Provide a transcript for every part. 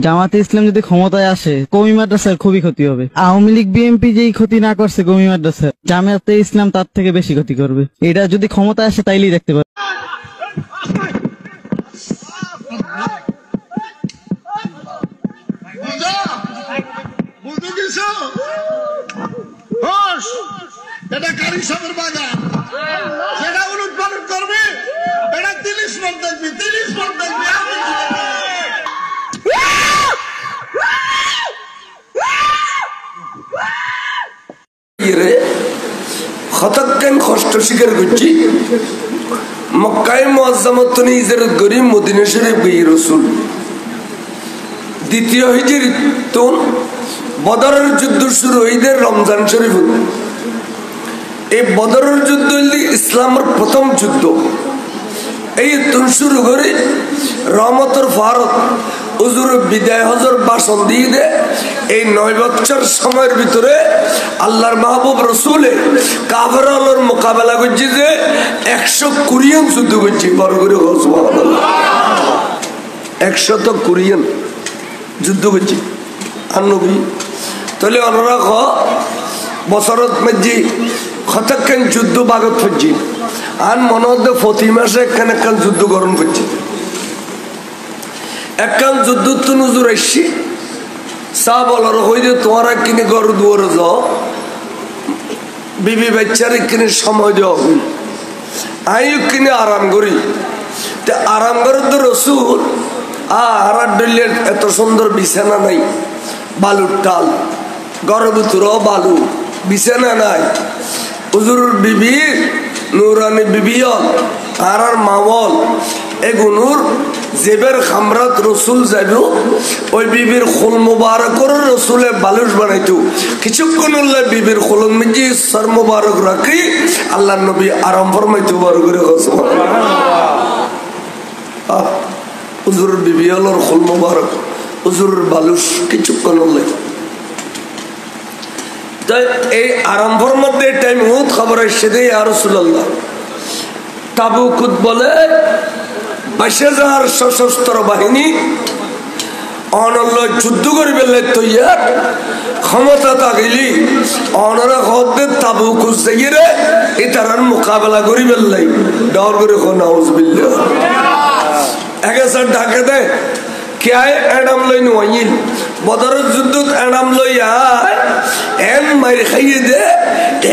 জামাতে ইসলাম যদি ক্ষমতায় আসে কওমি মাদ্রাসার খুবই ক্ষতি হবে। আওয়ামী লীগ বিএনপি যেই ক্ষতি না করছে কওমি মাদ্রাসা, জামাতে ইসলাম তার থেকে বেশি ক্ষতি করবে। এটা যদি ক্ষমতায় আসে তাইলেই দেখতে পাবে। এটা কারি সাপের বাগান, যেটা উলট পালট করবে এটা 30 মিনিট দেখবি, 30 মিনিট দেখবি। হতজ্ঞান কষ্ট স্বীকার করছি মক্কায় মুআজ্জামাত হিজরত করি মদিনা শরীফ গিয়ে রাসূল দ্বিতীয় হিজরত বদরের যুদ্ধ শুরু হইতে রমজান শরীফ। এই বদরের যুদ্ধ হইলে ইসলামের প্রথম যুদ্ধ। এই শুরু করে রহমতের ফারত হুজুর বিদায় হজর ভাষণ দিয়ে দে। এই 9 বছর সময়ের ভিতরে আল্লাহর মাহবুব রসুলে কাফের আলোর মোকাবেলা করছে যে 120 যুদ্ধ করছে। বড় করে 120 যুদ্ধ করছে আর নবী তাহলে ওনারা বছরত মাঝে কতক্ষণ যুদ্ধ বাগত করছে আর মনে হচ্ছে প্রতি মাসে একখান একখান যুদ্ধ গরম করছে। একখান যুদ্ধ তো নজর আসছি চা বলার হইলে তোমারা কিনে ঘর দুয়ারে যাও, বিবি বাচ্চারে কিনে সময় দেওয়া হই, আমিও কিনে আরাম করি। আরাম করে তো রসুল আর ডলের এত সুন্দর বিছানা নাই, বালুর টাল, ঘরের ভিতরেও বালু, বিছানা নাই। হুজুরের বিবি নুরানি বিবিও আর মাওল এগুনুর জেবের খামরাত রসুল যাইব, ওই বিবির খোল মুবারকর রসুলে বালুস বানাইতো। কিছুক্ষণ হলে বিবির খোলন মিজি সর মুবারক রাখি আল্লাহ নবী আরাম ফরমাইতো। বড় করে হুজুরের বিবি হলোর খোল মুবারক, হুজুরের বালুস কিছুক্ষণ হলে। এই আরম্ভর মধ্যে টাইম হুদ খবর আসছে যে ইয়া রাসূলুল্লাহ তাবুক বলে 22,000 সশস্ত্র বাহিনী অনল যুদ্ধ করিবে তৈয়ার ক্ষমতা থাকিলি অনরা হদ্দের তাবুক যাইরে এই তারার মোকাবেলা করিবে লাই ডর করে নাউজুবিল্লাহ। একেসার ঢাকে দেয় কে এডাম লই নইল বদরের যুদ্ধ এডাম লই আয় এন মারি খাইয়ে দে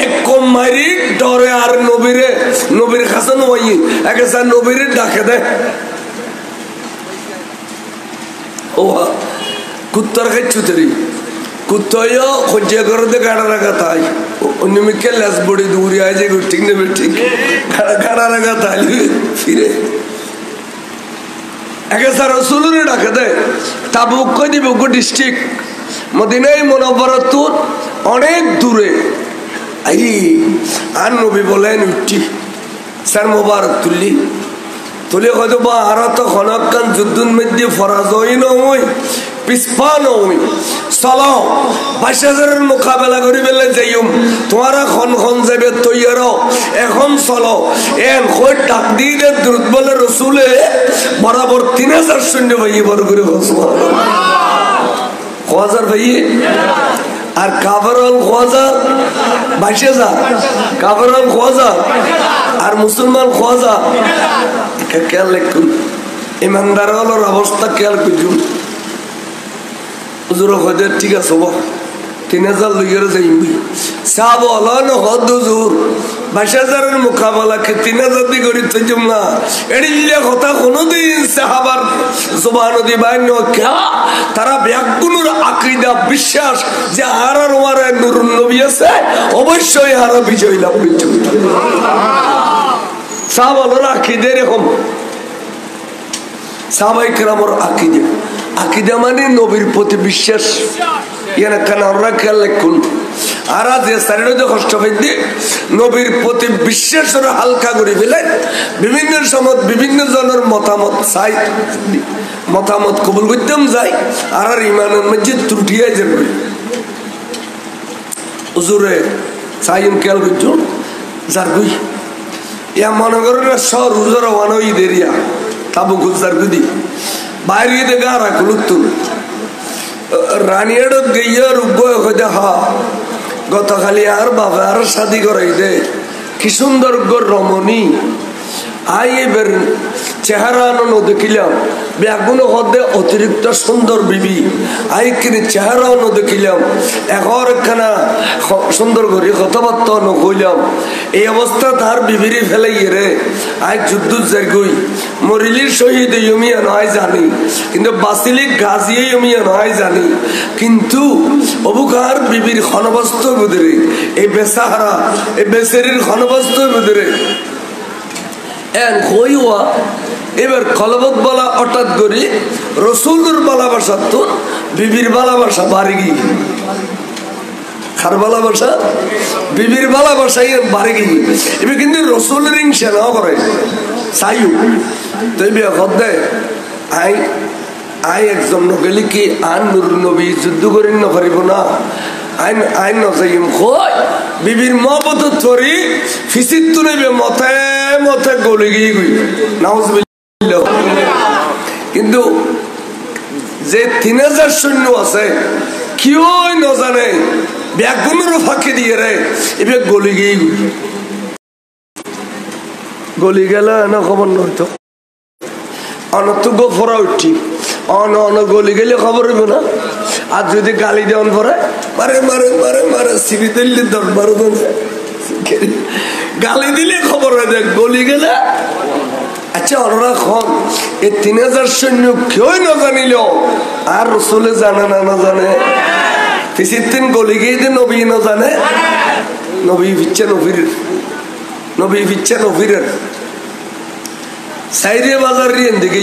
এক কম মারি ডরে আর নবীরে নবীর কাছে নইল একেসার নবীরে ডাকে দে ও কুত্তর খাইছুতরি কুত্তয় খোঁজে করে দে গাড়া রাখা তাই অন্যমিকে লেস বড়ি দূরে আয় যে ঠিক নেবে ঠিক গাড়া রাখা তাই ফিরে রসুলের ডাকে দেয়। তাবুক দিবুক ডিস্ট্রিক্ট মদিনায় মুনাওয়ারাতুর অনেক দূরে। আর নবী বলেন উঠি স্যার মোবারক তুলি তুলে হয়তো বা আর তো খনকান যুদ্ধের মধ্যে ফরাজই নয় পিসপা নয় চলো 22,000 মোকাবেলা করি বেলে যাইম তোমারা খন যাবে তৈয়ার এখন চলো এন কই ডাক দিয়ে দ্রুত বলে রসুলে বরাবর 3,000 সৈন্য ভাই বড় করে হাজার ভাই আর কাফেরল 22,000 কাফেরল 1,000 আর মুসলমান 1,000 খেয়াল রাখুন ইমানদার হলোর অবস্থা খেয়াল করুন। হুজুর হজে ঠিক আছে 3,000 লইয়ার যাইবি সাব হলন হদ হুজুর 22,000 মোকাবেলাকে 3,000 দি করি তুই না এড়িলে কথা কোনদিন সাহাবার জবান দিবাই ন কা তারা ব্যাকুনুর আকীদা বিশ্বাস যে আর ওয়ারে নূরুন নবী আছে অবশ্যই আর বিজয় লাভ করতে সাহাবারা আকীদা এরকম সাহাবায়ে কেরামের আকীদা আকীদা মানে নবীর প্রতি বিশ্বাস। ইয়ানা কানাররা খেয়াল রাখুন আর যে শরীরে কষ্ট হইতে নবীর প্রতি বিশ্বাসের হালকা করে ফেলেন বিভিন্ন সময় বিভিন্ন জনের মতামত চাই মতামত কবুল করতেম যায় আর ইমানের মধ্যে ত্রুটি হয়ে যাবে। হুজুরে চাইম খেয়াল করছো যার গুই ইয়া মনে করেন সর হুজুর ওয়ানো ঈদের ইয়া তাবু গুজার গুদি বাইরে গা রাখুন রানিয়ার গইয়া রুগ্গ হইতে হা গতকালি আর বাবা আর শাদি করাই দে কি সুন্দর রমণী আই এবার চেহারা আনো দেখিলাম বেগুনো হদে অতিরিক্ত সুন্দর বিবি আই কিনে চেহারা আনো দেখিলাম এখন একখানা সুন্দর করে কথাবার্তা আনো কইলাম এই অবস্থা তার বিবিরি ফেলাই রে আই যুদ্ধ যাই মরিলির শহীদ ইমিয়া নয় জানি কিন্তু বাসিলিক গাজিয়ে ইমিয়া নয় জানি কিন্তু অবুকার বিবির ক্ষণবস্ত বুদরে এই বেসাহারা এই বেসেরির ক্ষণবস্ত বুদরে এবার খলবত বলা হঠাৎ করি রসুলের ভালোবাসা তো বিবির ভালোবাসা বাড়ি গিয়ে খার ভালোবাসা বিবির ভালোবাসাই বাড়ি গিয়ে এবার কিন্তু রসুলের হিংসা না করে চাইও তো দে আই আই একজন গেলি কি আন নুর নবী যুদ্ধ করি না পারিব না আইন আইন নজাইম কই বিবির মহবত ধরি ফিসিত তুলেবে মতে মতে গলে গিয়ে গই নাউজুবিল্লাহ কিন্তু যে 3000 সৈন্য আছে কিউই ন জানে বেগুনের ফাঁকি দিয়ে রে এবে গলে গিয়ে গলি গেল না খবর নয়তো অনত গোফরা উঠি অন অন গলি গেলে খবর হইব না আর যদি গালি দেওয়ান পরে মারে মারে মারে মারে সিবি দিল্লি দরবার গালি দিলে খবর হয় দেখ গলি গেলে আচ্ছা ওরা খন এই 3000 সৈন্য কেউই না জানিল আর রসুলে জানে না না জানে তিন গলি গিয়ে যে নবী না জানে নবী ভিচ্ছে নবীর সাইরে বাজার রিয়েন দেখে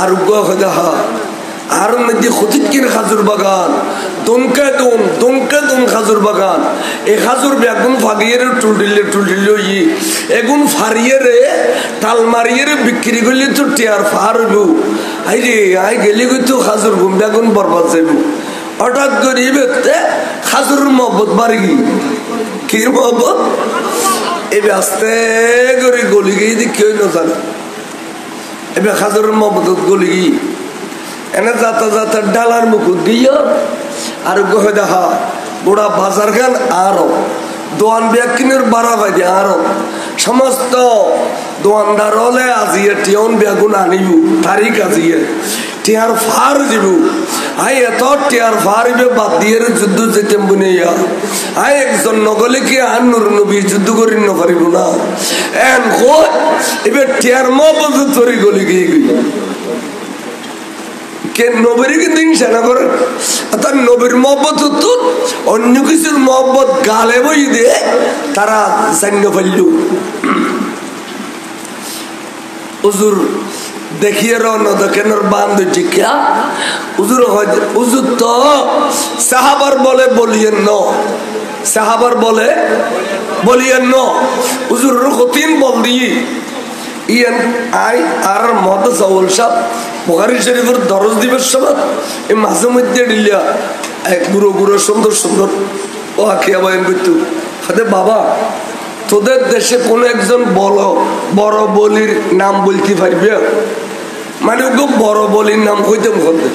আর হা আর নদী খতিকির খাজুর বাগান দমকা দম খাজুর বাগান এই খাজুর বেগুন ফাগিয়ে টুলটিলে এগুন ফারিয়ে রে টাল মারিয়ে রে বিক্রি করলে তো টিয়ার ফার হইব আই রে আই গেলে তো খাজুর গুম বেগুন বরবাদ যাইব হঠাৎ করে খাজুর মহব্বত বাড়ি গিয়ে কি মহব্বত এবার আস্তে করে গলি গিয়ে দিয়ে কেউ না জানে এবার খাজুর মহব্বত গলি গিয়ে এনে যাতা ডালার মুকুট গিয়ে আর গহে দেখা গোড়া বাজার খান আরো দোয়ান ব্যাকিনের বাড়া বাজে আরো সমস্ত দোয়ানদার হলে আজিয়ে টিয়ন বেগুন আনিব তারিখ আজিয়ে টিয়ার ফার দিব আই এত টিয়ার ফার বাদ দিয়ে যুদ্ধ যেতে বুনে আই একজন নগলে কি আর নুর নবী যুদ্ধ করি না পারিব না এন কই এবার টিয়ার মহব্বত তরি গলি গিয়ে গই কে নবীর কিন্তু হিংসা না করে অর্থাৎ নবীর মহব্বত তো অন্য কিছুর মহব্বত গালে বই দিয়ে তারা জান্য ফেলল হুজুর দেখিয়ে রওনা দেখেন বান্ধ টিকা হুজুর হুজুর তো সাহাবার বলে বলিয়েন ন সাহাবার বলে বলিয়েন ন হুজুর কঠিন বল দিয়ে ইয়ান আই আর মহম্মদ সাউল সাহেব বুখারী শরীফের দরজ দিবের সময় এই মাঝে মধ্যে ডিলিয়া এক গুরু সুন্দর সুন্দর ও আখিয়া বয়ান করতো হাতে বাবা তোদের দেশে কোন একজন বড় বলির নাম বলতে পারবে মানে বড় বলির নাম কইতাম করতে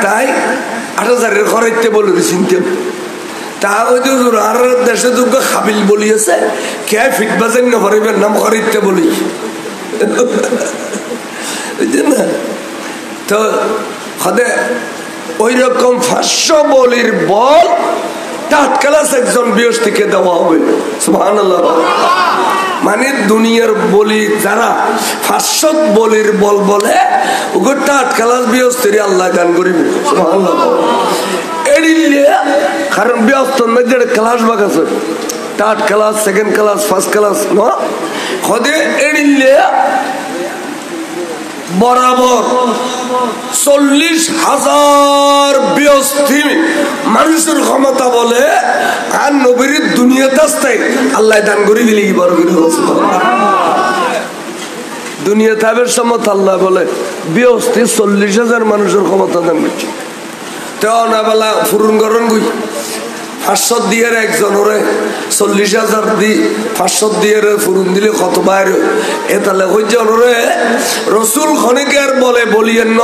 তাই 8000 খরাইতে বলে চিনতাম তা হয়তো আর দেশে তোকে হাবিল বলিয়েছে কে ফিট বাজেন না পারিবেন নাম খরাইতে বলি না তো হদে ওই রকম 500 বলির বল তাৎকালাস একজন বৃহস্পতিকে দেওয়া হবে সুবহানাল্লাহ মানে দুনিয়ার বলি যারা 500 বলির বল বলে ওগুলো তাৎকালাস বৃহস্পতি আল্লাহ দান করিবে সুবহানাল্লাহ এড়িলে কারণ বৃহস্পতির মধ্যে ক্লাস ভাগ আছে third class second class first class না হদে এড়িলে বরাবর 40,000 বৃহস্পতি মানুষের ক্ষমতা বলে আর নবীর দুনিয়াতে আসতে আল্লাহ দান করে দিলে কি বড় করে দুনিয়া থাবের সমত আল্লাহ বলে বৃহস্পতি 40,000 মানুষের ক্ষমতা দান করছে তো না বেলা ফুরুন গরণ গুই 500 দিয়ে একজন ওরে 40,000 দি 500 দিয়ে ফুরুন দিলে কত বাইর এ তাহলে ওই জনরে রসুল ক্ষণিকের বলে বলিয়েন ন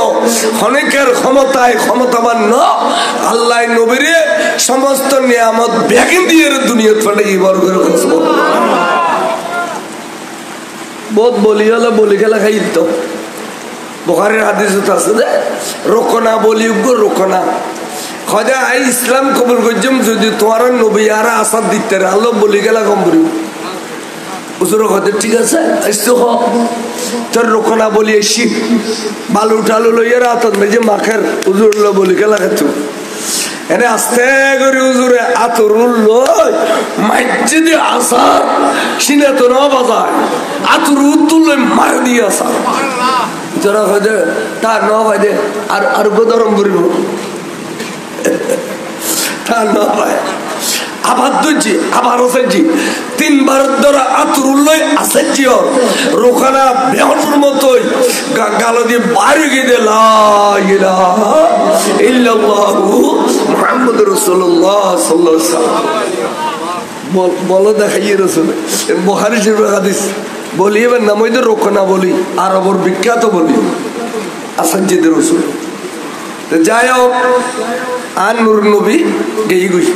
ক্ষণিকের ক্ষমতায় ক্ষমতাবান ন আল্লাহ নবীরে সমস্ত নিয়ামত ব্যাগিন দিয়ে দুনিয়া ফেলে ইবার করে বহুত বলি হলে বলি খেলা খাই তো বুখারীর হাদিসে আছে যে রোকনা বলি রোকনা খোদা আই ইসলাম কবুল করছম যদি তোমার নবী আর আসাদ দিতে আল্লাহ বলি গেলা কম করি হুজুর কথা ঠিক আছে আইসো হ তোর রোকনা বলি এসি বালু টালু লইয়া রাতত মেজে মাখের হুজুর বলি গেলা খাচ্ছ এনে আস্তে করে হুজুরে আতরুল লই মসজিদে আসার সিনে তো না বাজায় আতরুল তুলে মার দিয়ে আসার যারা হয় তা ন হয় আর গরম করিব তা ন হয় আবার দুজি আবার আছেনজি 3 বার ধরে আতরুল্লই আছেনজি ওর রোখানা বেহনুর মতোই গালো দিয়ে বাড়ি গিয়ে লা ইলাহা ইল্লাল্লাহু মুহাম্মাদুর রাসূলুল্লাহ সাল্লাল্লাহু আলাইহি ওয়াসাল্লাম বলো দেখাইয়ে রাসূল বুখারী শরীফের হাদিস বলি এবার নাম হইতে রোখানা বলি আরবর বিখ্যাত বলি আছেনজি রাসূল যাই হোক আর নূর নবী গেই গই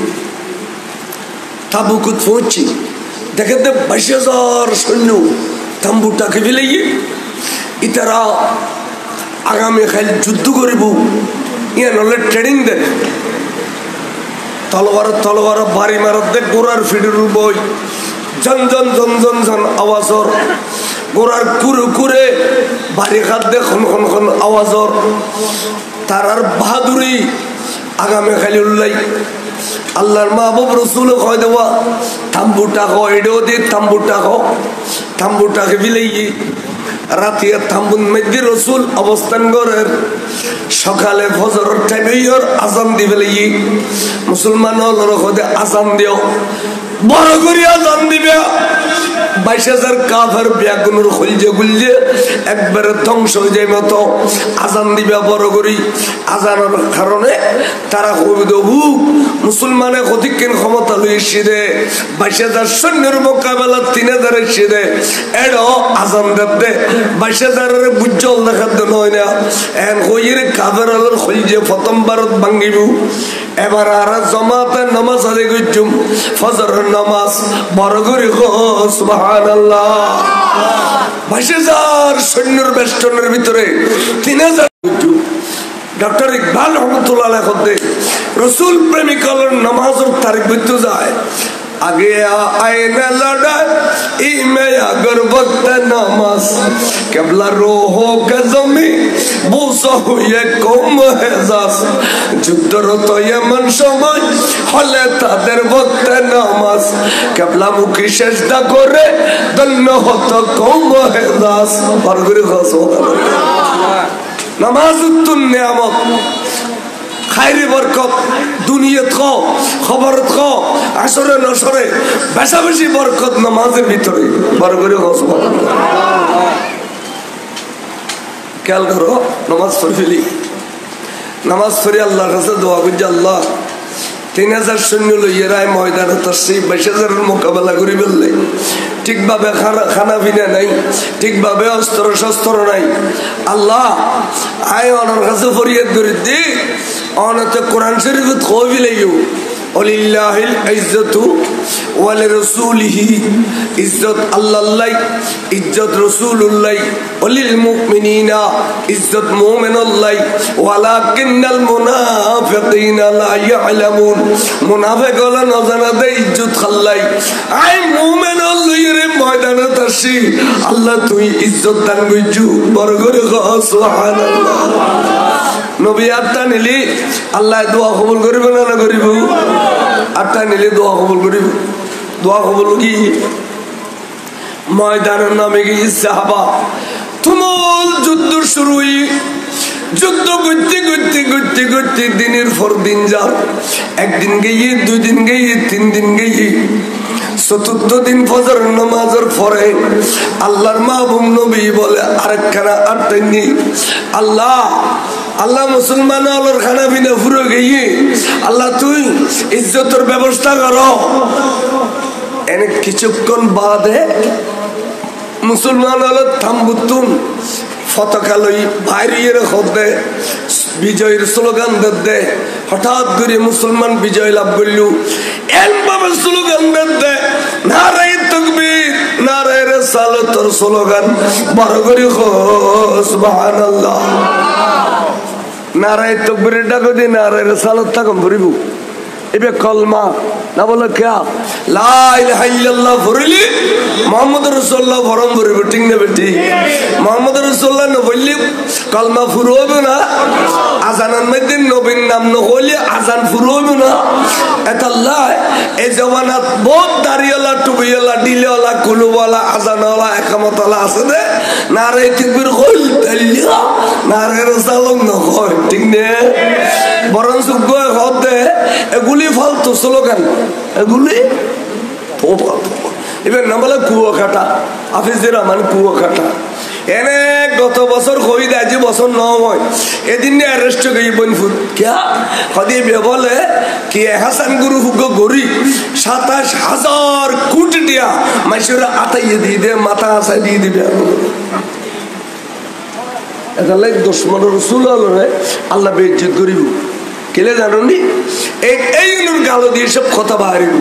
তাবুকুত পৌঁছি দেখে 22,000 সৈন্য তাম্বুটাকে ফেলেই ইতারা আগামী খাইল যুদ্ধ করিব ইয়ে নলে ট্রেনিং দেন তলোয়ার বাড়ি মারার দেখ গোড়ার ফিডের বই জন জন জন জন জন আওয়াজর গোড়ার কুরে কুরে বাড়ি খাত দে খন খন খন আওয়াজর তার আর বাহাদুরি আগামী খাইল উল্লাই আল্লাহর মাহবুব রসুল কয় দেওয়া তাম্বুটা কো এডো দিয়ে তাম্বুটাকে বিলেই রাতিয়া তাম্বুন মধ্যে রসুল অবস্থান করেন সকালে ফজরের টাইমে আজান দিবে লাগি মুসলমান হল আজান দিও বড় করে আজান দিবে 22,000 কাফের ব্যাগুনের খুলজে খুলজে একবারে ধ্বংস হয়ে যায় মতো আজান দিবে বড় করি আজানের কারণে তারা মুসলমানের কতক্ষণ ক্ষমতা লইছে রে 22,000 সৈন্যের মোকাবেলা 3,000 এসে রে এডো আজান দেবে 22,000 বুজ্জল দেখার জন্য হয় না এখন হইরে কাফের আলোর খুলজে প্রথমবার ভাঙ্গিব এবার আর জমাতে নামাজ আদায় করছুম ফজরের নামাজ বড় করে সুবহানাল্লাহ 22,000 সৈন্যের বেষ্টনের ভিতরে 3,000 ডক্টর ইকবাল রহমতুল্লাহ আলাইহি রসুল প্রেমিক নামাজের তারিখ বলতে যায় आगे आए न लड़ाई में अगर वक्त नमाज केवला रोहो गजमी बुसा हुए कौम हेजास যুদ্ধরত ইয়েমেন সময় হলে তাদের ভক্ত নামাজ কেবলা মুখী সেজদা করে ধন্য হতো কৌম হেজাস বরগুরি সুবহানাল্লাহ নামাজ উত্তম নিয়ামত খায়রি বরকত দুনিয়াত কো খবরত কো আসরে নসরে বেশি বেশি বরকত নামাজের ভিতরে বড় করে সুবহানাল্লাহ খেয়াল করো নামাজ পড়লি নামাজ পড়ে আল্লাহর কাছে দোয়া করি আল্লাহ 3,000 সৈন্য লইয়া রায় ময়দানে তো সেই 22,000 মোকাবেলা করি বললে ঠিকভাবে খানা পিনা নাই ঠিকভাবে অস্ত্র শস্ত্র নাই আল্লাহ আয় ওনার কাছে ফরিয়াদ করি দি অনতে কোরআন শরীফত কবি লাইও ওয়ালিল্লাহিল ইজ্জাতু ওয়া লিরাসূলিহি ইজ্জত আল্লাহর ইজ্জত রাসূলুল্লাহ ওয়ালিল মুমিনিনা ইজ্জত মুমিনুল্লাহ ওয়ালাকিন্নাল মুনাফিকিনা লা ইয়ালামুন মুনাফিকরা না জানাতে ইজ্জত খাল্লাই আই মুমিনুল্লাহর ময়দানে তাসি আল্লাহ তুই ইজ্জত দান কইছু বড় করে সুবহানাল্লাহ নবী আত্মা নিলি আল্লাহ দোয়া কবুল করিব না না করিব আত্মা নিলি দোয়া কবুল করিব দোয়া কবুল কি ময়দানের নামে গিয়ে সাহাবা তুমুল যুদ্ধ শুরু হই যুদ্ধ করতে করতে করতে করতে দিনের পর দিন যার একদিন গিয়ে 2 দিন গিয়ে 3 দিন গিয়ে 4th দিন ফজর নামাজের পরে আল্লাহর মাহবুব নবী বলে আরেকখানা আটটাই আল্লাহ আল্লাহ মুসলমান আলোর খানা পিনা পুরো গিয়ে আল্লাহ তুই ইজ্জতের ব্যবস্থা করো। এনে কিছুক্ষণ বাদে মুসলমান হলো থাম্বুতুন পতাকা লই বাইরে হতে বিজয়ের স্লোগান দে। হঠাৎ করে মুসলমান বিজয় লাভ করল, এমভাবে স্লোগান দে নারাই তাকবীর নারাই রিসালাতের স্লোগান বড় করে সুবহানাল্লাহ। নারাই তাকবীরের ডাক দি নারাই রিসালাত তাকম ভরিব এবে কলমা না বলে কে লা ইলাহা ইল্লাল্লাহ ভরিলি মুহাম্মদ রাসূলুল্লাহ ভরম ভরিব, ঠিক না বেটি? মুহাম্মদ রাসূলুল্লাহ ন বললি কলমা ফুরো হবে না, আজানের মধ্যে নবীর নাম ন হইলে আজান ফুরো হবে না। এতাল্লাহ এই জমানাত বহুত দাড়িওয়ালা টুপিওয়ালা ডিলেওয়ালা কুলুওয়ালা আজানওয়ালা একামতওয়ালা আছে দে, নারাই তাকবীর কইল তাইলিয়া নারাই রিসালাত ন কই, ঠিক না? বরং সুগ্গ হতে এগুলি ফালতু স্লোগান, এগুলি এবার না বলে কুয়ো কাটা হাফিজুর রহমান কুয়ো কাটা। এনে গত বছর কই দে আজি বছর নয় এদিন অ্যারেস্ট গই বনফুট ক্যা হদি বলে কি হাসান গুরু হুগ গরি ২৭,০০০ কোটি টাকা মাইশরা আতাইয়ে দিয়ে দে, মাথা আসাই দিয়ে দিবে। এটা লাইক দুশমন রাসূল আল্লাহ বেইজ্জত করিব কেলে জানো নি? এই গালো দিয়ে সব কথা বাহারিব।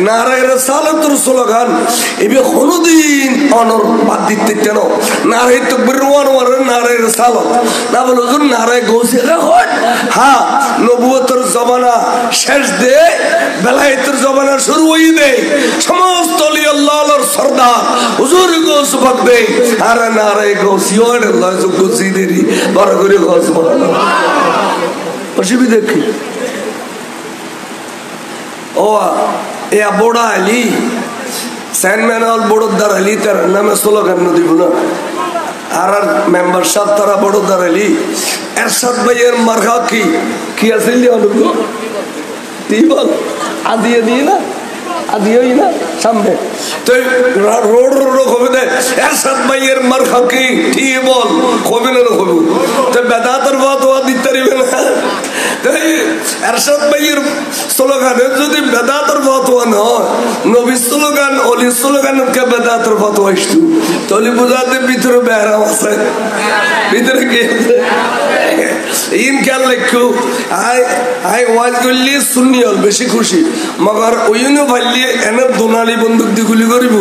নারায় রিসালাতের স্লোগান এবে কোনদিন অনর বাদ দিতে কেন? নারায় তাকবীর ওয়ার নারায় রিসালাত না বলো হুজুর নারায় গৌসে হয়। হ্যাঁ, নবুয়তের জমানা শেষ দে, বেলায়েতের জমানা শুরু হই দে, সমস্ত ওলি আল্লাহর সরদার হুজুর গৌস পাক দে। আর নারায় গৌসি হয় আল্লাহ গৌসি দেরি বড় করে গৌস সুবহানাল্লাহ। অসুবিধা কি? ও এ বড়া আলী স্যান্ডম্যান অল বড়দার আলী তার নামে স্লোগান দিব না। আর মেম্বার সাহেব তারা বড়দার আলী এরশাদ ভাইয়ের মার্কা কি কি আসল অনুগ্রহ তুই বল আদিয়ে দিয়ে না আদিয়েই না সামনে তো রোড রোড কবে দে এরশাদ ভাইয়ের মার্কা কি ঠিক বল কবে না কবে তো বেদাতের ফতোয়া দিতে পারবে না। এরশাদ ভাইয়ের স্লোগানে যদি বেদাতের ফতোয়া নয়, নবীর স্লোগান অলির স্লোগান কে বেদাতের ফতোয়া আসতো তাহলে বোঝাতে ভিতরে বেহরাম আছে, ভিতরে কি আছে ইন খেয়াল রাখো। আই ওয়াজ করলে শুনি হল বেশি খুশি, মগর ওইনো ভাইলি এনে দোনালি বন্দুক দি গুলি করিব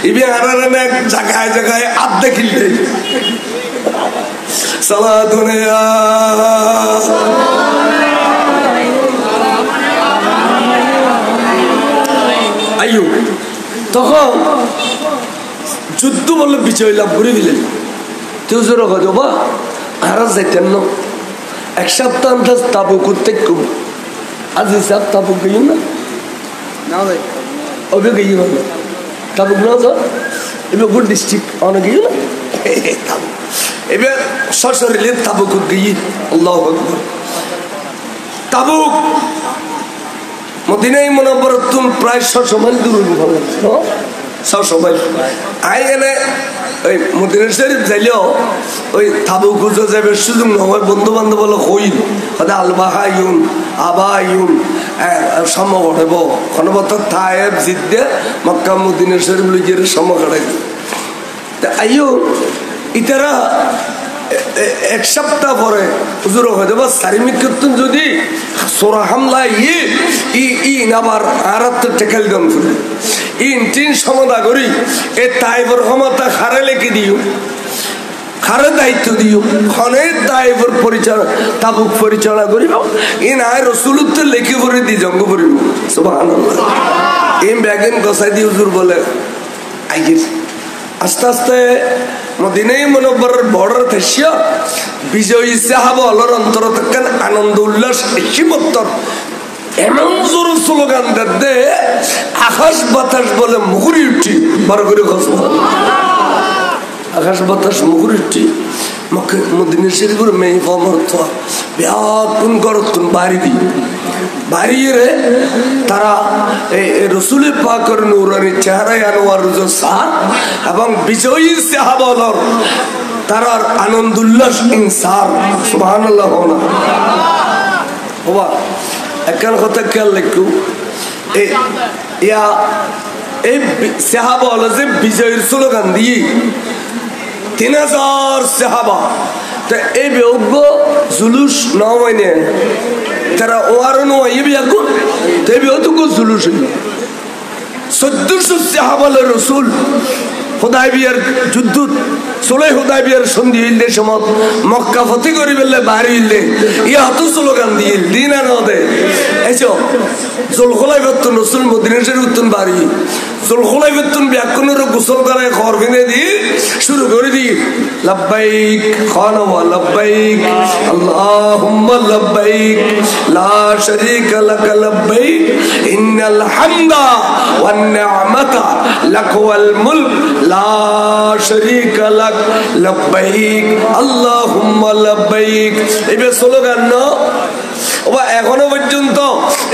ইবি আর এনে জায়গায় জায়গায় আড্ডা খেলতে সালাতুন ইয়া আইয়ো। তখন যুদ্ধ বলে বিজয় লাভ করে দিলেন। তুই জোর বা আর যাইতেন না এক সপ্তাহ আন্দাজ তাবুক উত্তেক আজ হিসাব তাবুক গই না অবে গই না তাবুক না তো এবার গুড ডিস্ট্রিক্ট অনেক গই না এবার সশরীরে তাবুক গই। আল্লাহু আকবার। তাবুক মদিনায় মুনাওয়ারাতুন প্রায় ৬০০ মাইল দূর হবে, ৬০০ মাইল। আই এনে ওই মদিনা শরীফ যাইলেও ওই তাবুক খুঁজে যাবে সুযোগ নয়, বন্ধু বান্ধব বলে হইল হয়তো আলবাহা ইউন আবা ইউন সময় ঘটাব খনবত থায়েব জিদ্দে মক্কা মদিনা শরীফ লইয়ের সময় ঘটাই আইও ইতারা এক সপ্তাহ পরে হুজুর হয়তো বা সারিমিক করতেন যদি সোরা হামলা আবার আর টেকাল গান করে ইন তিন সমদা করি এ তাইবর ক্ষমতা খারে লেখে দিও, খারে দায়িত্ব দিও, খনের তাইবর পরিচালনা তাবুক পরিচালনা করিব ইন আয় রসুলুত্তর লেখে পড়ে দি জঙ্গ পড়িব। সুবহানাল্লাহ। এই ব্যাগেন গসাই দি হুজুর বলে আইগির আস্তে আস্তে মদিনায় মুনাওয়ারার বর্ডার থেকে বিজয়ী সাহাবা আল্লাহর অন্তর থেকে আনন্দ উল্লাস হিমত্তর এমন জোর স্লোগান দে আকাশ বাতাস বলে মুহুরি উঠি বড় করে আকাশ বাতাস মুহুরি উঠি মদিনা শরীফের মেয়ে ফমর্থ ব্যাকুন করতুন বাড়ি দি বাড়িয়ে রে তারা রসুল পাকের নূরানি চেহারায় আনোয়ার সার এবং বিজয়ী সাহাবার তারার আনন্দ উল্লাস ইনসার সুবহানাল্লাহ না বাবা একখান কথা খেয়াল রাখো এই সাহাবা হলো যে বিজয়ের স্লোগান দিয়ে 3000 সাহাবা তা এই বিয়োগ্য জুলুস নয় তারা ও আরো নয় এখন তো এই বিয়োগ জুলুস 1400 সাহাবালে রসুল হুদায়বিয়ার যুদ্ধ সুলহ হুদায়বিয়ার সন্ধি হইলে সমত মক্কা ফতে করি বললে বাড়ি হইলে ইয়া হতো স্লোগান দিয়ে দিন আর নদে এসো জলখলাই বেতন রসুল মদিনার উত্তন বাড়ি জলখলাই বেতন ব্যাকুনের গোসল করে খবর কিনে দিয়ে শুরু করে দিই লব্বাইক খানওয়া লব্বাইক আল্লাহুম্মা লব্বাইক লা শারীকা লাক লব্বাইক ইন্নাল হামদা ওয়ান নি'মাতা লাক ওয়াল মুলক লা শারীকা লাক লব্বাইক আল্লাহুম্মা লব্বাইক এই স্লোগান না ওবা এখনো পর্যন্ত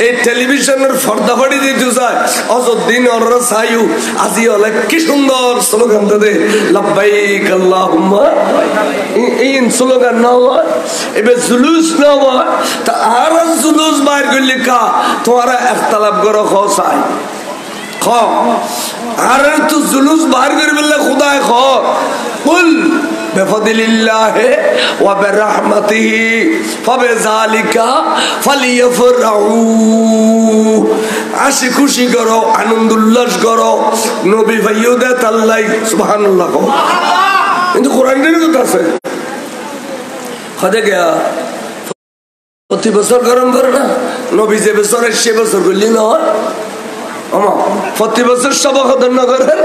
এই টেলিভিশনের পর্দাফাড়ি দিতে চায় অযদিন ওরা চাইও আজি হলে কি সুন্দর স্লোগান দে লব্বাইক আল্লাহুম্মা এই স্লোগান না হয় এবার জুলুস না হয় তা আর জুলুস বাইর করলে কা তোমারা একতলাপ করো খাই খ আর তো জুলুস বাইর করে বললে খুদায় খ কুল বিফাদিলিল্লাহি ওয়া বিরহমাতিহি ফাবিযালিকা ফালিয়াফরাহু আশি খুশি করো আনন্দ উল্লাস করো নবী ভাইয়ুদে তাল্লাই সুবহানাল্লাহ কিন্তু কোরআনের কথা আছে হদে গয়া প্রতি বছর গরম করে না নবী যে বছরে সে বছর করলি না প্রতি বছর সবকদর না করেন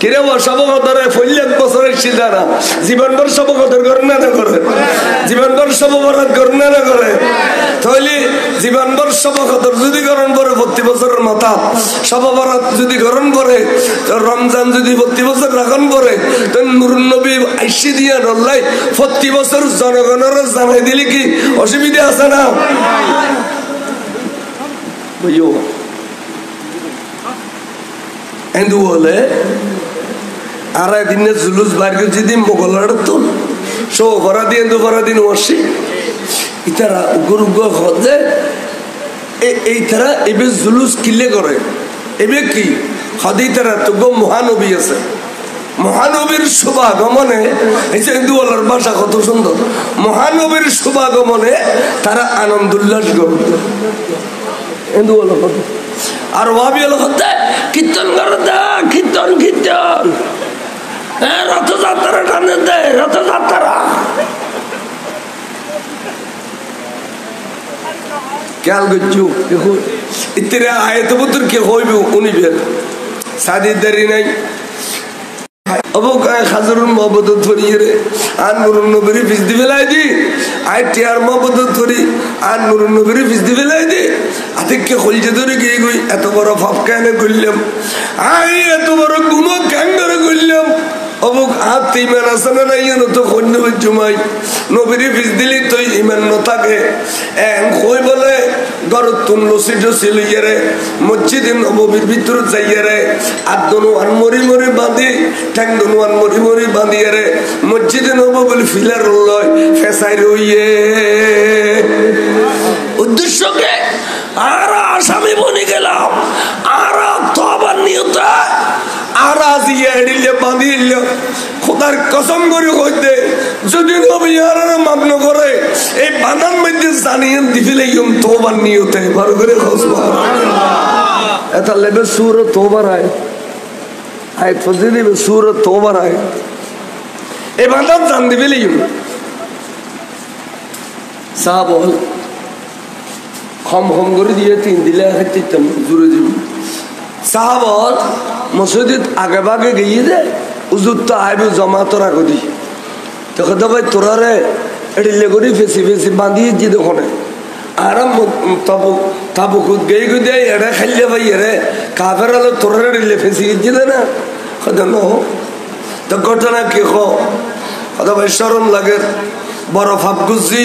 কিরে সবকদরে 1 বছরের সিদ্ধারা জীবনভর সবকদর করেন না করে জীবনভর সববরাত করেন না করে তাহলে জীবনভর সবকদর যদি করেন পরে প্রতি বছরের মাথা সববরাত যদি করেন পরে রমজান যদি প্রতি বছর রাখন পরে তো নূরুন নবী আইসি দিয়া রল্লাই প্রতি বছর জনগণের জানাই দিলে কি অসুবিধা আছে না বুঝো এন্দু বলে আর দিনে জুলুস বাইর করছি দিন মোগলার তো সো ভরা দিয়ে এন্দু ভরা দিন বসি ইতারা গুরু খোঁজে এই তারা এবে জুলুস কিলে করে এবে কি হদি তারা তো গো মহানবী আছে মহানবীর শুভাগমনে এই যে হিন্দু বলার ভাষা কত সুন্দর মহানবীর শুভাগমনে তারা আনন্দ উল্লাস করবে হিন্দু বলা কত আর ওয়াবি হলো হতে কীর্তন করে দে কীর্তন কীর্তন রথযাত্রা টানে দে রথযাত্রা খেয়াল করছু দেখুন ইত্যাদি আয়ত পুত্র কে হইবে উনিবে সাদির দাঁড়ি নাই খাজরুল মহব্বত ধরিয়ে রে আর নুরুন নবীর ফিস দি ফেলাই দি আই টিয়ার মহব্বত ধরি আর নুরুন নবীর ফিস দি ফেলাই দি আতিককে খলজে ধরে গিয়ে গই এত বড় ফাপ কেন করলাম আই এত বড় গুনো কেন ধরে করলাম অবুক হাত ইমান আছে না নাই তো কন্য জুমাই নবীর ফিস দিলি তো ইমান ন থাকে কই বলে গরত তুন লসি ডসি লইয়ে রে মসজিদে নববীর ভিতর যাইয়ে রে আর দনুয়ান মরি মরি বাঁধি ঠ্যাং দনুয়ান মরি মরি বাঁধিয়ে রে মসজিদে নববীর ফিলার লয় ফেসাই রইয়ে উদ্দেশ্যকে আর আসামি বনে গেলাম আর তবার নিয়তে আর আজিয়ে এড়িলে বাঁধিলে খোদার কসম করে কইতে যদি নবী আর মান্য করে এই বানান মধ্যে জানিয়ে দিলে তোবার নিয়তে ভালো করে খসবা এটা লেবে সুর তোবার আয় আয় ফজি দিবে সুর তোবার আয় এই বানান জান দিবে সাহাব খম খম করে দিয়ে 3 দিলে হাইতাম জুড়ে যাবে সাহাব মসজিদ আগে বাগে গিয়ে দে উজুর তো আইবে জমা তোরা করি তখন তো ভাই তোরা রে এড়িলে করি ফেসি ফেসি বাঁধিয়ে যে দোকানে আরাম তাবুকুত গই গই দেয় এড়ে খাইলে ভাই এড়ে কাফের আলো তোরা এড়িলে ফেসি গিয়ে দে না কথা ন তো ঘটনা কি কথা ভাই শরম লাগে বড় ফাপ গুজি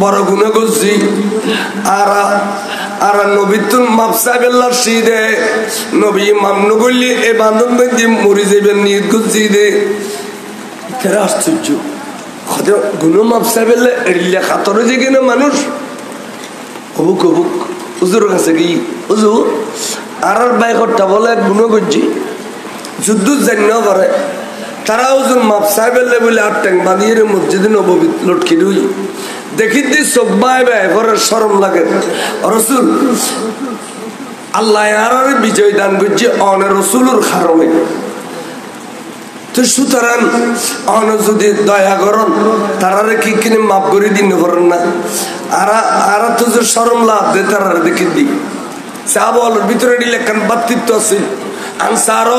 বড় গুণে গুজি আর নবীতুন মাপসাবেল্লার সিদে নবী মামনু করলি এ বান্ধব মরি যাবেন নিয়ত গুজি দে তেরা আশ্চর্য গুনো মাপসা বেলে এড়িলে খাতরে যে কিনা মানুষ কবুক কবুক হুজুর কাছে কি হুজুর আর বাইকটা বলে গুনো করছি যুদ্ধ জান্য করে তারা হুজুর মাপসা বেলে বলে আর ট্যাং বাঁধিয়ে মসজিদে নববী লটকি দুই দেখি দি সব বাই বাই করে শরম লাগে রসুল আল্লাহ আর বিজয় দান করছে অনে রসুলুর কারণে তো সুতরাং অন যদি দয়া করন তারারে কি কিনে মাপ করে দিন করেন না আর তো যে শরম লাভ দে তারা দেখে দি সাহাবার ভিতরে লেখান বাতৃত্ব আছে আনসার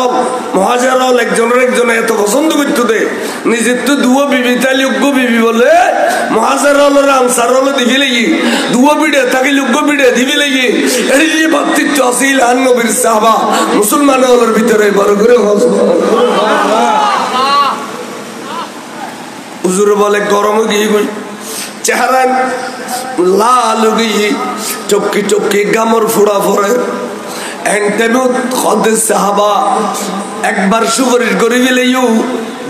মহাজার একজন এত পছন্দ করতো দে নিজের তো দুয়ো বিবি তাই যোগ্য বিবি বলে মহাজার আনসার দিবি লাগি দুয়ো বিড়ে তাকে যোগ্য বিড়ে দিবি লাগি এই যে বাতৃত্ব আছিল আন নবীর সাহাবা মুসলমান হলের ভিতরে বড় করে হুজুর বলে গরম গিয়ে গই চেহারা লাল গিয়ে চক্কি চক্কি গামর ফোড়া ফোড়ে একবার সুপারিশ করি বেলেও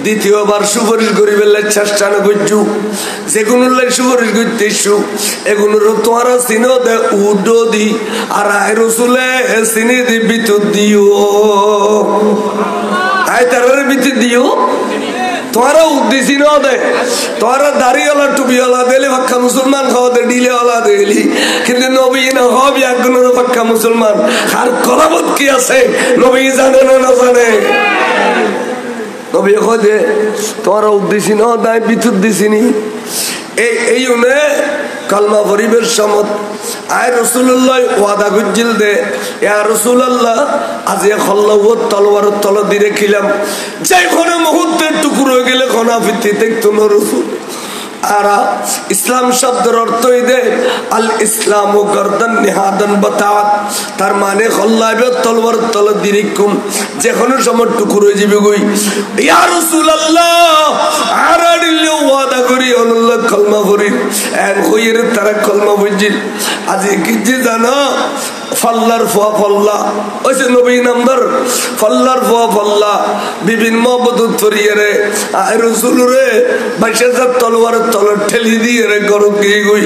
দ্বিতীয়বার সুপারিশ করি বেলে চেষ্টা না করছু যেগুলো সুপারিশ করতে এগুলোর তোমার চিনো দে উডো দি আর আয় রসুলে চিনি দি বিদ্যুৎ দিও আয় তার বিদ্যুৎ দিও তোমারা উদ্দেশ্যি ন দে তোমারা দাড়িওয়ালা টুপিওয়ালা দিলে পাক্কা মুসলমান খাওয়া দে ডিলেওয়ালা দিলি কিন্তু নবী না হব একগুলোর পাক্কা মুসলমান আর কলাবত কি আছে নবী জানে না না জানে নবী দে তোমারা উদ্দেশ্যি ন দায় বিদ্যুৎ দিছিনি এই কালমা গরিবের সমত আয় রসুল্লাহ ওয়াদা গুজিল দে ইয়া রাসূলুল্লাহ আজ খল্লাহ তলোয়ার তল দিয়ে রেখিলাম যাই কোনো মুহূর্তের টুকুর হয়ে গেলে খনা ফিরতে দেখতো না রসুল আর ইসলাম শব্দের অর্থই দে আল ইসলাম ও গর্দান নিহাদান বাতাত তার মানে খল্লাবে তলোয়ার তল দিয়ে রেখুম যে কোনো সময় টুকুর হয়ে যাবে গই ইয়া রাসূলুল্লাহ আর দিলে ওয়াদা করি আল্লাহ কলমা করি এন হইয়ের তারা কলমা বুঝিল আজ কি যে জানো ফল্লার ফুয়া ফল্লা ওই যে নবী নামদার ফল্লার ফুয়া ফল্লা বিভিন্ন মহব্বত ফরিয়ে রে আয় রসুল রে বাইশে তলোয়ার তলে ঠেলি দিয়ে রে গরম গিয়ে গই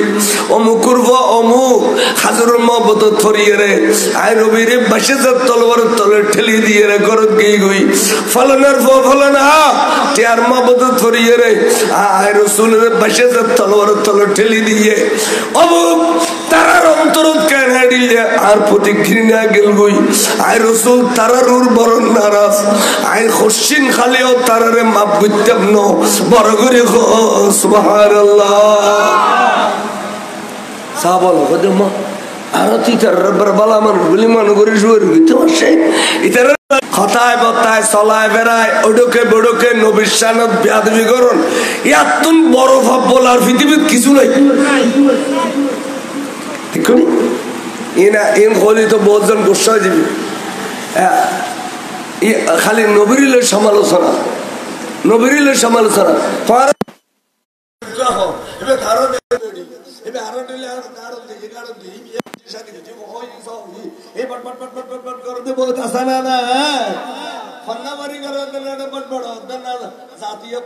অমুকুর ফুয়া অমুক হাজুর মহব্বত ফরিয়ে রে আয় রবি রে বাইশে তলোয়ার তলে ঠেলি দিয়ে রে গরম গিয়ে গই ফলানার ফুয়া ফলানা টিয়ার মহব্বত ফরিয়ে রে আয় রসুল রে বাইশে তলোয়ার তলে ঠেলি দিয়ে অমুক তারার অন্তর কেন দিলে আর প্রতি ঘৃণা গেল গই আয় রসুল তারার বরণ নারাজ আয় হসিন খালিও তারারে মাপ করতাম ন বড় করে সুবহানাল্লাহ সাবল কদমা আর তুই তার বালা মানুষ বলি মনে করে শুয়ে রইতে পারছে ইতার কথায় বতায় চলায় বেড়ায় ওডোকে বড়োকে নবীর শানত বেয়াদবি করুন ইয়াতুন বড় ভাব বলার পৃথিবীর কিছু নাই দেখুন ইন হলি তো বহুজন গোসা দিবি খালি নবীর সমালোচনা জাতীয়